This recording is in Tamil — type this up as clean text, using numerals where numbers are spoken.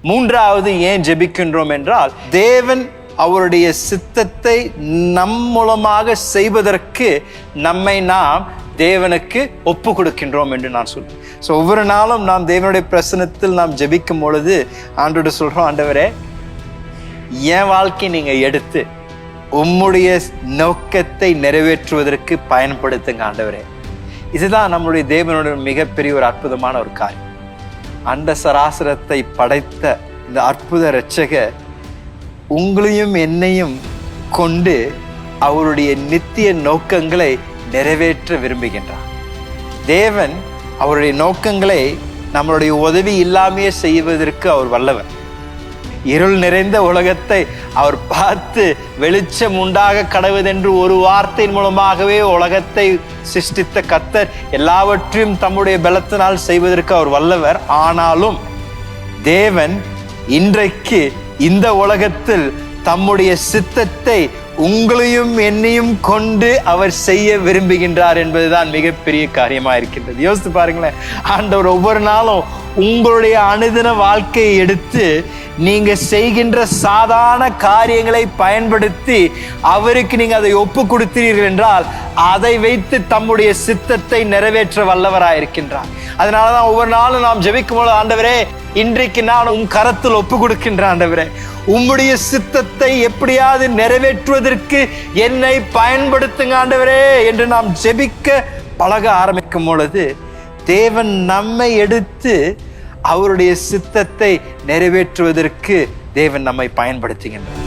மூன்றாவது ஏன் ஜெபிக்கின்றோம் என்றால், தேவன் அவருடைய சித்தத்தை நம் மூலமாக செய்வதற்கு நம்மை நாம் தேவனுக்கு ஒப்பு கொடுக்கின்றோம் என்று நான் சொல்றேன். ஸோ ஒவ்வொரு நாளும் நாம் தேவனுடைய பிரசன்னத்தில் நாம் ஜெபிக்கும் பொழுது ஆண்டவர்கிட்ட சொல்றோம், ஆண்டவரே என் வாழ்க்கை நீங்க எடுத்து உம்முடைய நோக்கத்தை நிறைவேற்றுவதற்கு பயன்படுத்துங்க ஆண்டவரே. இதுதான் நம்முடைய தேவனுடைய மிகப்பெரிய ஒரு அற்புதமான ஒரு காரியம். அண்ட சராசரத்தை படைத்த இந்த அற்புத இரட்சகர் உங்களையும் என்னையும் கொண்டு அவருடைய நித்திய நோக்கங்களை நிறைவேற்ற விரும்புகின்றார். தேவன் அவருடைய நோக்கங்களை நம்மளுடைய உதவி இல்லாமையே செய்வதற்கு அவர் வல்லவர். இருள் நிறைந்த உலகத்தை அவர் பார்த்து வெளிச்சம் உண்டாக கடவுதென்று ஒரு வார்த்தையின் மூலமாகவே உலகத்தை சிருஷ்டித்த கர்த்தர் எல்லாவற்றையும் தம்முடைய பலத்தினால் செய்வதற்கு அவர் வல்லவர். ஆனாலும் தேவன் இன்றைக்கு இந்த உலகத்தில் தம்முடைய சித்தத்தை உங்களையும் என்னையும் கொண்டு அவர் செய்ய விரும்புகின்றார் என்பதுதான் மிகப்பெரிய காரியமா இருக்கின்றது. யோசித்து பாருங்களேன், ஆண்டவர் ஒவ்வொரு நாளும் உங்களுடைய அனுதின வாழ்க்கையை எடுத்து நீங்க செய்கின்ற சாதாரண காரியங்களை பயன்படுத்தி அவருக்கு நீங்க அதை ஒப்பு கொடுத்தீர்கள் என்றால் அதை வைத்து தம்முடைய சித்தத்தை நிறைவேற்ற வல்லவராயிருக்கின்றார். அதனாலதான் ஒவ்வொரு நாளும் நாம் ஜெபிக்கும் போது, ஆண்டவரே இன்றைக்கு நான் உம் கரத்தில் ஒப்பு கொடுக்கின்றேன் ஆண்டவரே, உம்முடைய சித்தத்தை எப்படியாவது நிறைவேற்றுவதற்கு என்னை பயன்படுத்துங்க ஆண்டவரே என்று நாம் ஜெபிக்க பழக ஆரம்பிக்கும் பொழுது தேவன் நம்மை எடுத்து அவருடைய சித்தத்தை நிறைவேற்றுவதற்கு தேவன் நம்மை பயன்படுத்துகின்றார்.